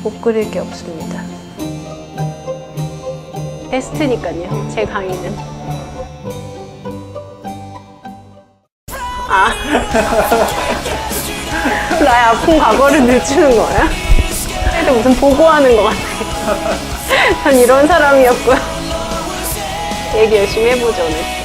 못 그릴 게 없습니다. 베스트니까요, 제 강의는. 아, 나의 아픈 과거를 늦추는 거야? 그래도 무슨 보고하는 것 같아. 전 이런 사람이었고요. 얘기 열심히 해보죠, 오늘.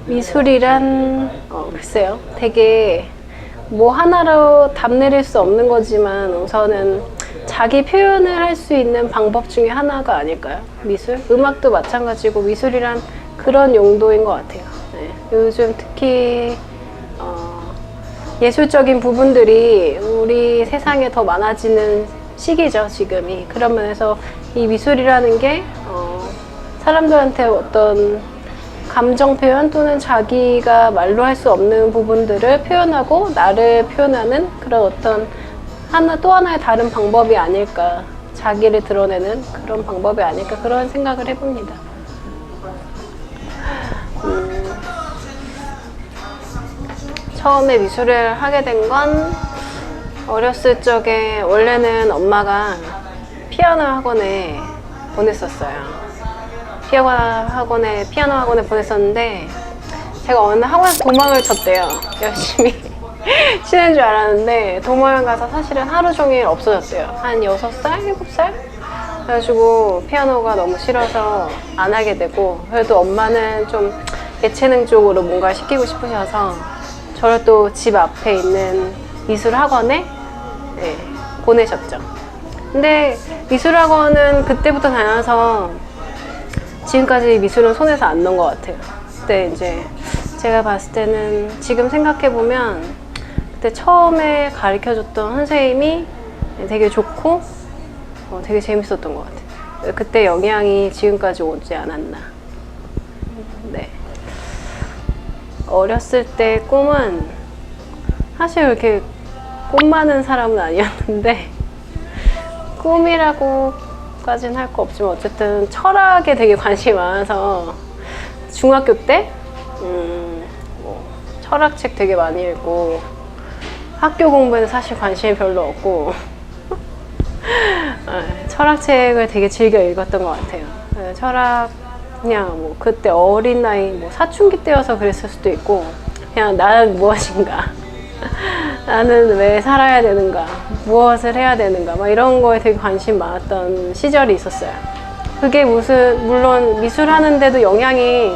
미술이란 글쎄요, 되게 뭐 하나로 답내릴 수 없는 거지만 우선은 자기 표현을 할 수 있는 방법 중에 하나가 아닐까요? 미술? 음악도 마찬가지고 미술이란 그런 용도인 것 같아요. 네. 요즘 특히 예술적인 부분들이 우리 세상에 더 많아지는 시기죠, 지금이. 그런 면에서 이 미술이라는 게 사람들한테 어떤 감정 표현 또는 자기가 말로 할 수 없는 부분들을 표현하고 나를 표현하는 그런 어떤 또 하나의 다른 방법이 아닐까, 자기를 드러내는 그런 방법이 아닐까, 그런 생각을 해봅니다. 처음에 미술을 하게 된 건 어렸을 적에 원래는 엄마가 피아노 학원에 보냈었어요. 피아노 학원에 보냈었는데 제가 어느 학원에서 도망을 쳤대요. 열심히 치는 줄 알았는데 도망을 가서 사실은 하루 종일 없어졌대요. 한 6살? 7살? 그래가지고 피아노가 너무 싫어서 안 하게 되고, 그래도 엄마는 좀 예체능 쪽으로 뭔가 시키고 싶으셔서 저를 또 집 앞에 있는 미술학원에 보내셨죠. 근데 미술학원은 그때부터 다녀서 지금까지 미술은 손에서 안 놓은 것 같아요. 그때 이제 제가 봤을 때는 지금 생각해보면 그때 처음에 가르쳐줬던 선생님이 되게 좋고 되게 재밌었던 것 같아요. 그때 영향이 지금까지 오지 않았나. 네. 어렸을 때 꿈은 사실 이렇게 꿈 많은 사람은 아니었는데, 꿈이라고까지는 할 거 없지만 어쨌든 철학에 되게 관심이 많아서 중학교 때 철학책 되게 많이 읽고, 학교 공부에는 사실 관심이 별로 없고 철학책을 되게 즐겨 읽었던 것 같아요. 철학 그냥 뭐 그때 어린 나이 사춘기 때여서 그랬을 수도 있고, 그냥 나는 무엇인가 나는 왜 살아야 되는가, 무엇을 해야 되는가, 막 이런 거에 되게 관심 많았던 시절이 있었어요. 그게 물론 미술하는데도 영향이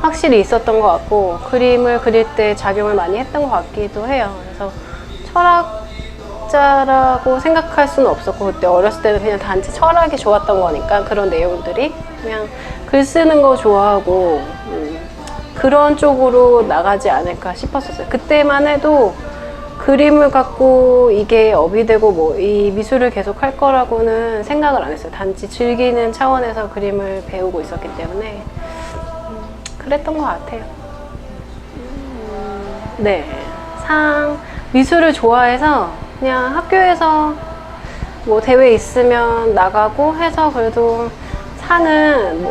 확실히 있었던 것 같고, 그림을 그릴 때 작용을 많이 했던 것 같기도 해요. 그래서 철학자라고 생각할 수는 없었고, 그때 어렸을 때는 그냥 단지 철학이 좋았던 거니까, 그런 내용들이 그냥 글 쓰는 거 좋아하고 그런 쪽으로 나가지 않을까 싶었었어요. 그때만 해도 그림을 갖고 이게 업이 되고 이 미술을 계속 할 거라고는 생각을 안 했어요. 단지 즐기는 차원에서 그림을 배우고 있었기 때문에 그랬던 것 같아요. 네, 미술을 좋아해서 그냥 학교에서 대회 있으면 나가고 해서 그래도 상은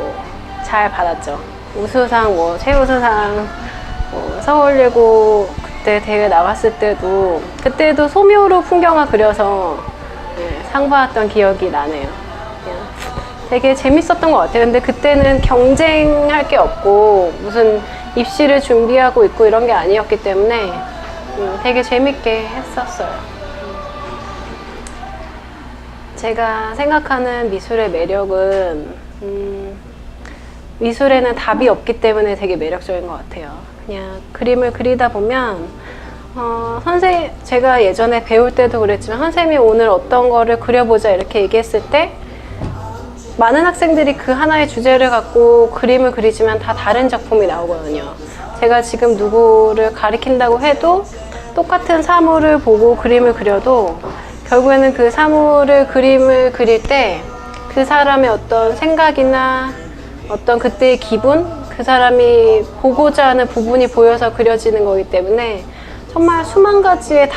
잘 받았죠. 우수상, 최우수상, 서울예고 그때 대회 나갔을 때도, 그때도 소묘로 풍경화 그려서 상 받았던 기억이 나네요. 그냥 되게 재밌었던 것 같아요. 근데 그때는 경쟁할 게 없고 무슨 입시를 준비하고 있고 이런 게 아니었기 때문에 되게 재밌게 했었어요. 제가 생각하는 미술의 매력은 미술에는 답이 없기 때문에 되게 매력적인 것 같아요. 그냥 그림을 그리다 보면 제가 예전에 배울 때도 그랬지만 선생님이 오늘 어떤 거를 그려보자 이렇게 얘기했을 때 많은 학생들이 그 하나의 주제를 갖고 그림을 그리지만 다 다른 작품이 나오거든요. 제가 지금 누구를 가리킨다고 해도 똑같은 사물을 보고 그림을 그려도 결국에는 그 사물을 그림을 그릴 때 그 사람의 어떤 생각이나 어떤 그때의 기분, 그 사람이 보고자 하는 부분이 보여서 그려지는 거기 때문에 정말 수만 가지의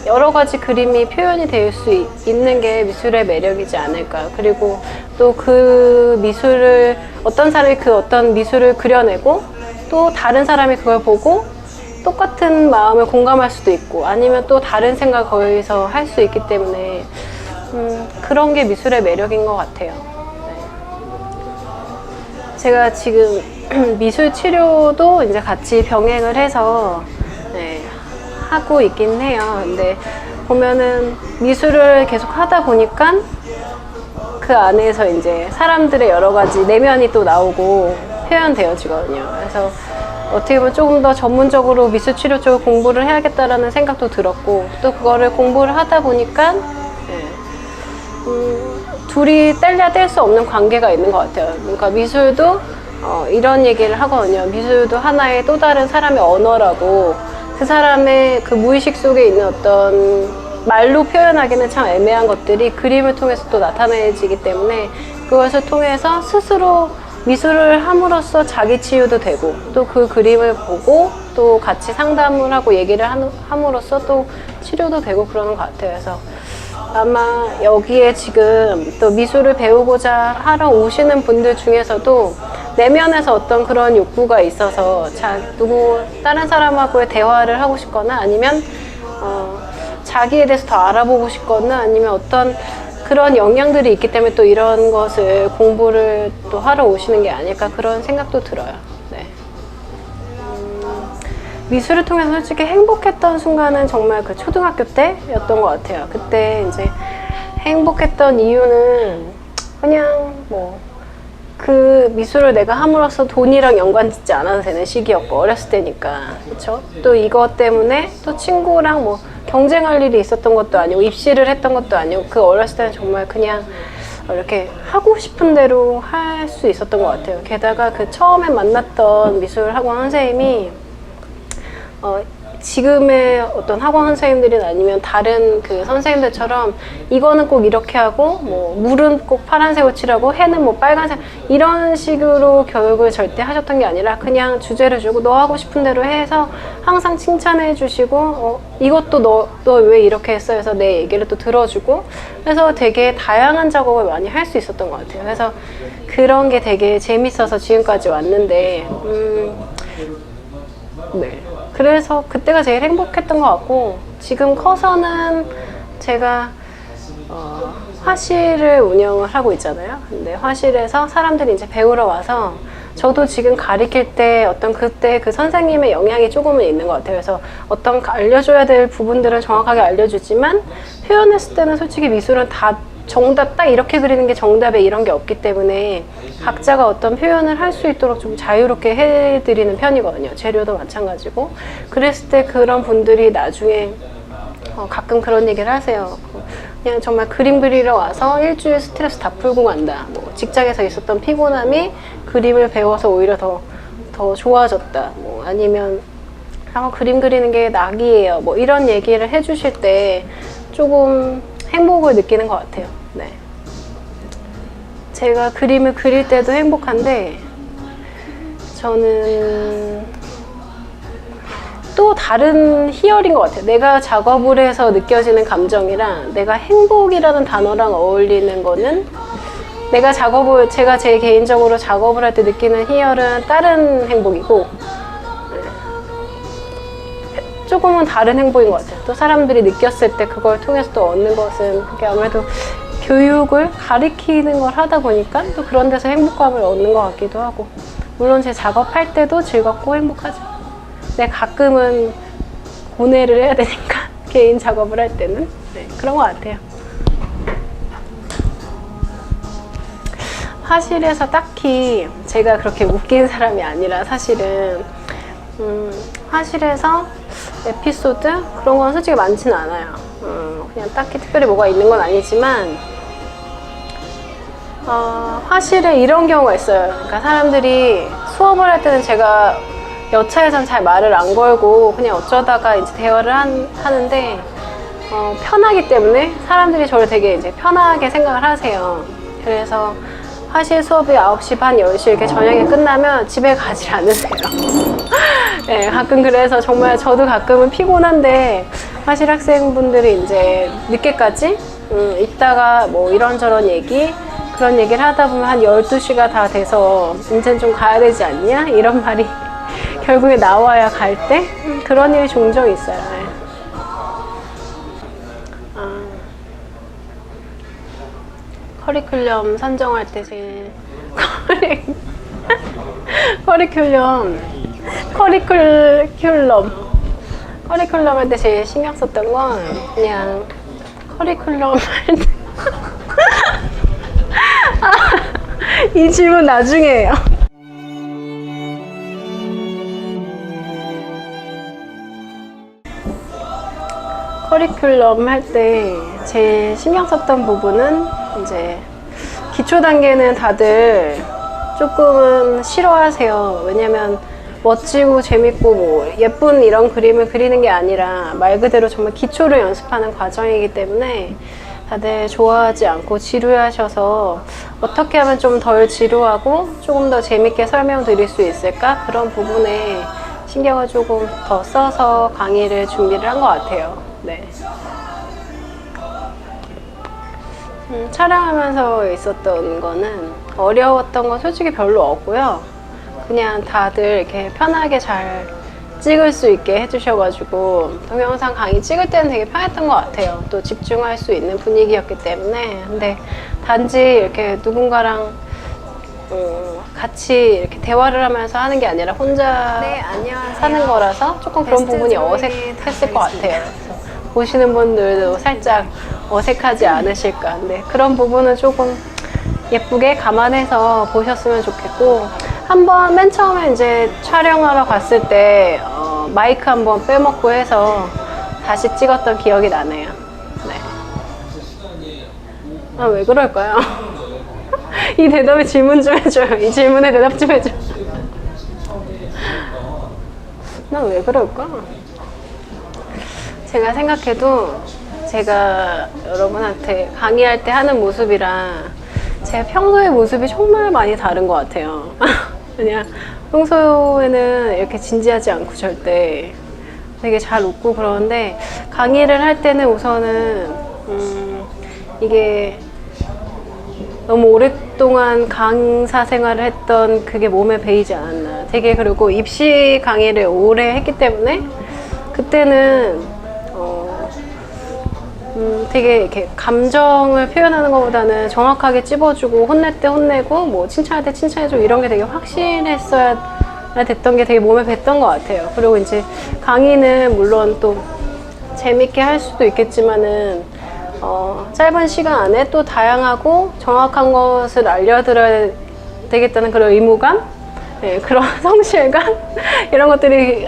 여러 가지 그림이 표현이 될 수 있는 게 미술의 매력이지 않을까. 그리고 또 그 미술을, 어떤 사람이 그 어떤 미술을 그려내고 또 다른 사람이 그걸 보고 똑같은 마음을 공감할 수도 있고, 아니면 또 다른 생각을 거기서 할 수 있기 때문에 그런 게 미술의 매력인 것 같아요. 네. 제가 지금 미술 치료도 이제 같이 병행을 해서 네, 하고 있긴 해요. 근데 보면은 미술을 계속 하다 보니까 그 안에서 이제 사람들의 여러 가지 내면이 또 나오고 표현되어지거든요. 그래서 어떻게 보면 조금 더 전문적으로 미술 치료 쪽을 공부를 해야겠다라는 생각도 들었고, 또 그거를 공부를 하다 보니까 네, 둘이 뗄래야 뗄 수 없는 관계가 있는 것 같아요. 그러니까 미술도 이런 얘기를 하거든요. 미술도 하나의 또 다른 사람의 언어라고, 그 사람의 그 무의식 속에 있는 어떤 말로 표현하기는 참 애매한 것들이 그림을 통해서 또 나타내지기 때문에, 그것을 통해서 스스로 미술을 함으로써 자기 치유도 되고, 또 그 그림을 보고 또 같이 상담을 하고 얘기를 함으로써 또 치료도 되고 그러는 것 같아요. 그래서 아마 여기에 지금 또 미술을 배우고자 하러 오시는 분들 중에서도 내면에서 어떤 그런 욕구가 있어서 다른 사람하고의 대화를 하고 싶거나, 아니면 자기에 대해서 더 알아보고 싶거나, 아니면 어떤 그런 영향들이 있기 때문에 또 이런 것을 공부를 또 하러 오시는 게 아닐까, 그런 생각도 들어요. 네. 미술을 통해서 솔직히 행복했던 순간은 정말 그 초등학교 때였던 것 같아요. 그때 이제 행복했던 이유는 그냥 그 미술을 내가 함으로써 돈이랑 연관짓지 않아도 되는 시기였고, 어렸을 때니까. 그쵸? 또 이것 때문에 또 친구랑 경쟁할 일이 있었던 것도 아니고, 입시를 했던 것도 아니고, 그 어렸을 때는 정말 그냥 이렇게 하고 싶은 대로 할 수 있었던 것 같아요. 게다가 그 처음에 만났던 미술학원 선생님이 지금의 어떤 학원 선생님들이나 아니면 다른 그 선생님들처럼 이거는 꼭 이렇게 하고, 물은 꼭 파란색으로 칠하고 해는 빨간색, 이런 식으로 교육을 절대 하셨던 게 아니라 그냥 주제를 주고 너 하고 싶은 대로 해서 항상 칭찬해 주시고, 이것도 너 왜 이렇게 했어 해서 내 얘기를 또 들어주고, 그래서 되게 다양한 작업을 많이 할 수 있었던 것 같아요. 그래서 그런 게 되게 재밌어서 지금까지 왔는데, 네. 그래서 그때가 제일 행복했던 것 같고, 지금 커서는 제가 화실을 운영을 하고 있잖아요. 근데 화실에서 사람들이 이제 배우러 와서, 저도 지금 가르칠 때 그때 그 선생님의 영향이 조금은 있는 것 같아요. 그래서 어떤 알려줘야 될 부분들은 정확하게 알려주지만, 표현했을 때는 솔직히 미술은 다 정답 딱 이렇게 그리는 게 정답에 이런 게 없기 때문에 각자가 어떤 표현을 할 수 있도록 좀 자유롭게 해드리는 편이거든요. 재료도 마찬가지고. 그랬을 때 그런 분들이 나중에 가끔 그런 얘기를 하세요. 그냥 정말 그림 그리러 와서 일주일 스트레스 다 풀고 간다. 직장에서 있었던 피곤함이 그림을 배워서 오히려 더 좋아졌다. 아니면 그림 그리는 게 낙이에요. 이런 얘기를 해주실 때 조금 행복을 느끼는 것 같아요. 네. 제가 그림을 그릴 때도 행복한데, 저는 또 다른 희열인 것 같아요. 내가 작업을 해서 느껴지는 감정이랑 내가 행복이라는 단어랑 어울리는 거는, 제가 제 개인적으로 작업을 할 때 느끼는 희열은 다른 행복이고, 조금은 다른 행복인 것 같아요. 또 사람들이 느꼈을 때 그걸 통해서 또 얻는 것은, 그게 아무래도 교육을 가리키는 걸 하다 보니까 또 그런 데서 행복감을 얻는 것 같기도 하고, 물론 제 작업할 때도 즐겁고 행복하죠. 근데 가끔은 고뇌를 해야 되니까 개인 작업을 할 때는 그런 것 같아요. 화실에서 딱히 제가 그렇게 웃긴 사람이 아니라, 사실은 화실에서 에피소드? 그런 건 솔직히 많지는 않아요. 그냥 딱히 특별히 뭐가 있는 건 아니지만, 화실에 이런 경우가 있어요. 그러니까 사람들이 수업을 할 때는 제가 여차에선 잘 말을 안 걸고 그냥 어쩌다가 이제 대화를 하는데, 편하기 때문에 사람들이 저를 되게 이제 편하게 생각을 하세요. 그래서 화실 수업이 9시 반, 10시 이렇게 저녁에 끝나면 집에 가지 않으세요. 네, 가끔 그래서 정말 저도 가끔은 피곤한데 사실 학생분들이 이제 늦게까지 있다가 뭐 이런저런 얘기 그런 얘기를 하다 보면 한 12시가 다 돼서 이제는 좀 가야 되지 않냐? 이런 말이 결국에 나와야 갈 때 그런 일이 종종 있어요. 네. 커리큘럼 선정할 때 제일 커리큘럼 할 때 제일 신경 썼던 건 그냥 커리큘럼 할 때 이 질문 나중에 해요. 커리큘럼 할 때 제일 신경 썼던 부분은 이제 기초 단계는 다들 조금은 싫어하세요. 왜냐면 멋지고 재밌고 뭐 예쁜 이런 그림을 그리는 게 아니라 말 그대로 정말 기초를 연습하는 과정이기 때문에 다들 좋아하지 않고 지루해하셔서 어떻게 하면 좀 덜 지루하고 조금 더 재밌게 설명드릴 수 있을까? 그런 부분에 신경을 조금 더 써서 강의를 준비를 한 것 같아요. 네. 촬영하면서 있었던 거는 어려웠던 건 솔직히 별로 없고요. 그냥 다들 이렇게 편하게 잘 찍을 수 있게 해주셔가지고 동영상 강의 찍을 때는 되게 편했던 것 같아요. 또 집중할 수 있는 분위기였기 때문에. 근데 단지 이렇게 누군가랑 같이 이렇게 대화를 하면서 하는 게 아니라 혼자 사는 거라서 조금 그런 부분이 어색했을 것 같아요. 그래서 보시는 분들도 살짝 어색하지 않으실까. 근데 그런 부분은 조금 예쁘게 감안해서 보셨으면 좋겠고, 한번 맨 처음에 이제 촬영하러 갔을 때 마이크 한번 빼먹고 해서 다시 찍었던 기억이 나네요. 네. 아, 왜 그럴까요? 이 대답에 질문 좀 해줘요. 이 질문에 대답 좀 해줘. 난 왜 그럴까? 제가 생각해도 제가 여러분한테 강의할 때 하는 모습이랑 제 평소의 모습이 정말 많이 다른 것 같아요. 그냥 평소에는 이렇게 진지하지 않고 절대 되게 잘 웃고 그러는데 강의를 할 때는 우선은 이게 너무 오랫동안 강사 생활을 했던 그게 몸에 배이지 않았나. 되게 그리고 입시 강의를 오래 했기 때문에 그때는 되게 이렇게 감정을 표현하는 것보다는 정확하게 찝어주고 혼낼 때 혼내고 뭐 칭찬할 때 칭찬해주고 이런 게 되게 확실했어야 됐던 게 되게 몸에 뱄던 것 같아요. 그리고 이제 강의는 물론 또 재밌게 할 수도 있겠지만은 짧은 시간 안에 또 다양하고 정확한 것을 알려드려야 되겠다는 그런 의무감, 네, 그런 성실감 이런 것들이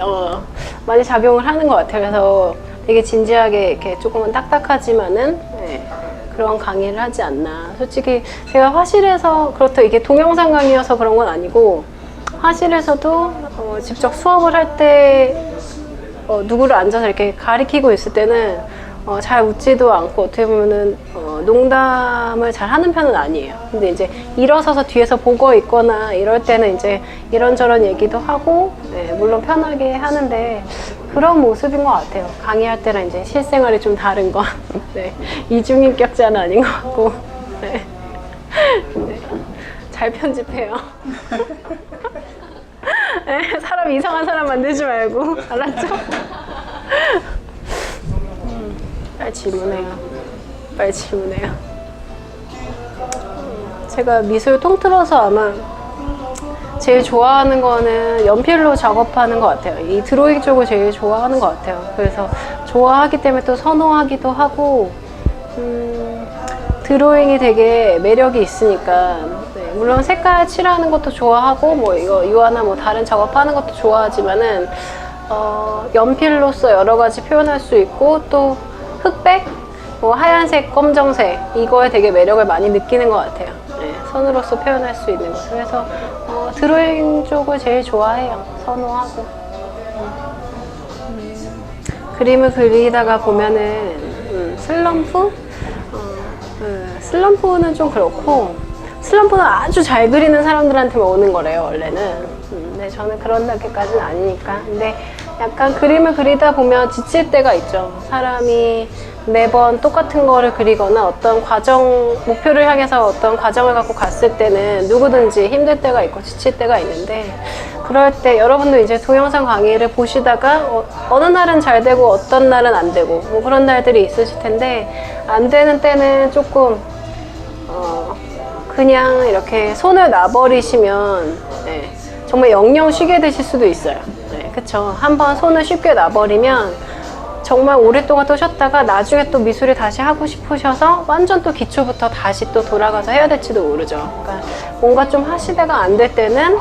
많이 작용을 하는 것 같아요. 그래서 되게 진지하게 이렇게 조금은 딱딱하지만은 네, 그런 강의를 하지 않나. 솔직히 제가 화실에서 그렇다 이게 동영상 강의여서 그런 건 아니고 화실에서도 직접 수업을 할 때 누구를 앉아서 이렇게 가리키고 있을 때는 잘 웃지도 않고 어떻게 보면은 농담을 잘 하는 편은 아니에요. 근데 이제 일어서서 뒤에서 보고 있거나 이럴 때는 이제 이런저런 얘기도 하고 네, 물론 편하게 하는데 그런 모습인 것 같아요. 강의할 때랑 이제 실생활이 좀 다른 거. 네, 이중인격자는 아닌 것 같고. 네. 네. 잘 편집해요. 네, 사람 이상한 사람 만들지 말고. 알았죠? 빨리 질문해요. 빨리 질문해요. 제가 미술 통틀어서 아마 제일 좋아하는 거는 연필로 작업하는 것 같아요. 이 드로잉 쪽을 제일 좋아하는 것 같아요. 그래서 좋아하기 때문에 또 선호하기도 하고 드로잉이 되게 매력이 있으니까 네, 물론 색깔 칠하는 것도 좋아하고 뭐 이거 유화나 뭐 다른 작업하는 것도 좋아하지만은 연필로서 여러 가지 표현할 수 있고 또 흑백, 뭐 하얀색, 검정색 이거에 되게 매력을 많이 느끼는 것 같아요. 네, 선으로서 표현할 수 있는 것. 그래서 드로잉 쪽을 제일 좋아해요. 선호하고. 그림을 그리다가 보면은 슬럼프? 슬럼프는 좀 그렇고 슬럼프는 아주 잘 그리는 사람들한테만 오는 거래요, 원래는. 근데 저는 그런 단계까지는 아니니까. 근데 약간 그림을 그리다 보면 지칠 때가 있죠. 사람이 매번 똑같은 거를 그리거나 어떤 과정, 목표를 향해서 어떤 과정을 갖고 갔을 때는 누구든지 힘들 때가 있고 지칠 때가 있는데, 그럴 때 여러분도 이제 동영상 강의를 보시다가 어느 날은 잘 되고 어떤 날은 안 되고 뭐 그런 날들이 있으실 텐데, 안 되는 때는 조금 그냥 이렇게 손을 놔버리시면 네, 정말 영영 쉬게 되실 수도 있어요. 네, 그쵸. 한번 손을 쉽게 놔버리면 정말 오랫동안 또 쉬었다가 나중에 또 미술을 다시 하고 싶으셔서 완전 또 기초부터 다시 또 돌아가서 해야 될지도 모르죠. 그러니까 뭔가 좀 하시다가 안 될 때는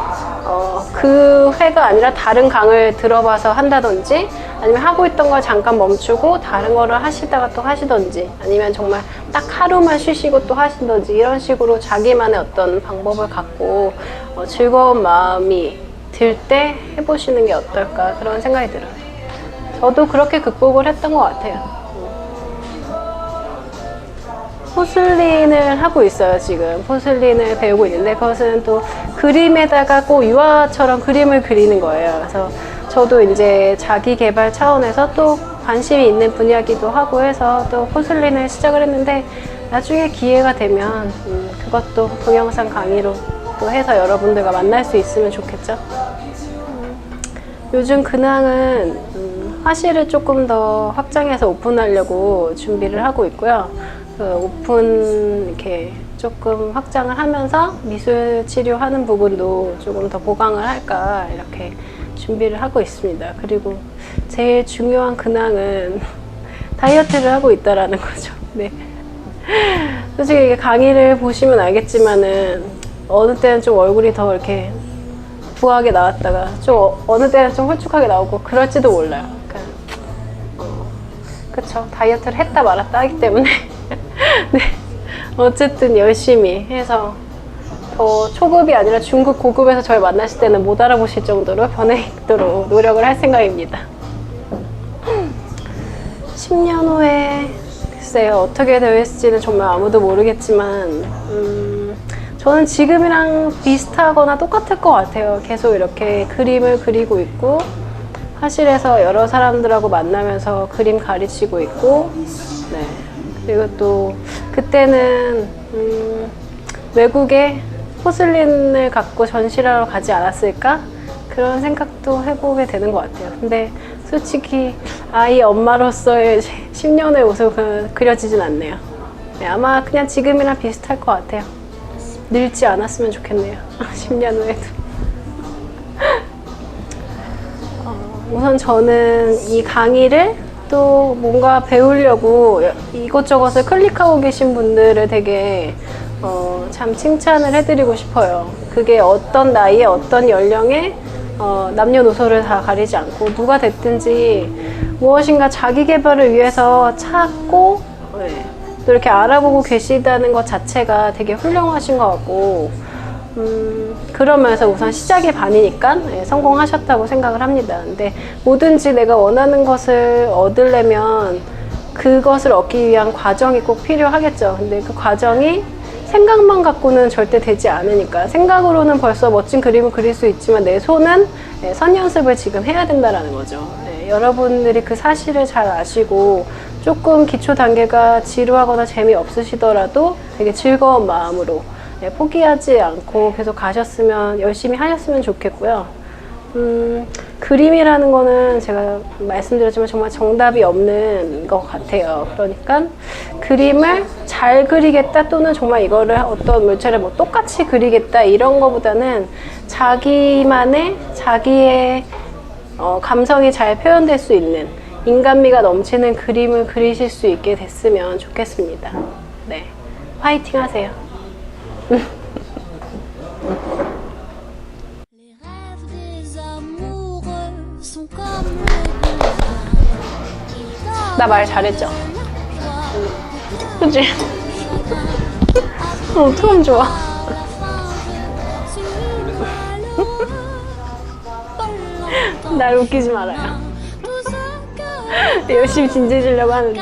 그 회가 아니라 다른 강을 들어봐서 한다든지, 아니면 하고 있던 걸 잠깐 멈추고 다른 거를 하시다가 또 하시던지, 아니면 정말 딱 하루만 쉬시고 또 하시던지, 이런 식으로 자기만의 어떤 방법을 갖고 즐거운 마음이 들 때 해보시는 게 어떨까, 그런 생각이 들어요. 저도 그렇게 극복을 했던 것 같아요. 포슬린을 하고 있어요. 지금 포슬린을 배우고 있는데, 그것은 또 그림에다가 꼭 유화처럼 그림을 그리는 거예요. 그래서 저도 이제 자기 개발 차원에서 또 관심이 있는 분야기도 하고 해서 또 포슬린을 시작을 했는데, 나중에 기회가 되면 그것도 동영상 강의로 또 해서 여러분들과 만날 수 있으면 좋겠죠. 요즘 근황은 화실을 조금 더 확장해서 오픈하려고 준비를 하고 있고요. 그 오픈 이렇게 조금 확장을 하면서 미술 치료하는 부분도 조금 더 보강을 할까, 이렇게 준비를 하고 있습니다. 그리고 제일 중요한 근황은 다이어트를 하고 있다라는 거죠. 네. 솔직히 이게 강의를 보시면 알겠지만은 어느 때는 좀 얼굴이 더 이렇게 부하게 나왔다가 좀 어느 때는 좀 홀쭉하게 나오고 그럴지도 몰라요. 그러니까 그쵸, 다이어트를 했다 말았다 하기 때문에 네, 어쨌든 열심히 해서 더 초급이 아니라 중급, 고급에서 저를 만나실 때는 못 알아보실 정도로 변해있도록 노력을 할 생각입니다. 10년 후에 글쎄요, 어떻게 되었을지는 정말 아무도 모르겠지만 저는 지금이랑 비슷하거나 똑같을 것 같아요. 계속 이렇게 그림을 그리고 있고, 화실에서 여러 사람들하고 만나면서 그림 가르치고 있고, 네. 그리고 또 그때는 외국에 포슬린을 갖고 전시하러 가지 않았을까? 그런 생각도 해보게 되는 것 같아요. 근데 솔직히 아이 엄마로서의 10년의 모습은 그려지진 않네요. 네, 아마 그냥 지금이랑 비슷할 것 같아요. 늙지 않았으면 좋겠네요. 10년 후에도. 우선 저는 이 강의를 또 뭔가 배우려고 이것저것을 클릭하고 계신 분들을 되게 참 칭찬을 해드리고 싶어요. 그게 어떤 나이에 어떤 연령에 남녀노소를 다 가리지 않고 누가 됐든지 무엇인가 자기 개발을 위해서 찾고 네, 또 이렇게 알아보고 계시다는 것 자체가 되게 훌륭하신 것 같고, 그러면서 우선 시작이 반이니까 네, 성공하셨다고 생각을 합니다. 근데 뭐든지 내가 원하는 것을 얻으려면 그것을 얻기 위한 과정이 꼭 필요하겠죠. 근데 그 과정이 생각만 갖고는 절대 되지 않으니까, 생각으로는 벌써 멋진 그림을 그릴 수 있지만 내 손은 네, 선 연습을 지금 해야 된다는 거죠. 네, 여러분들이 그 사실을 잘 아시고 조금 기초 단계가 지루하거나 재미없으시더라도 되게 즐거운 마음으로 네, 포기하지 않고 계속 가셨으면, 열심히 하셨으면 좋겠고요. 그림이라는 거는 제가 말씀드렸지만 정말 정답이 없는 것 같아요. 그러니까 그림을 잘 그리겠다, 또는 정말 이거를 어떤 물체를 뭐 똑같이 그리겠다, 이런 거보다는 자기만의, 자기의 감성이 잘 표현될 수 있는, 인간미가 넘치는 그림을 그리실 수 있게 됐으면 좋겠습니다. 네, 화이팅 하세요. 나 말 잘했죠? 그치? 어떡하면 좋아. 날 웃기지 말아요. 열심히 진지해지려고 하는데.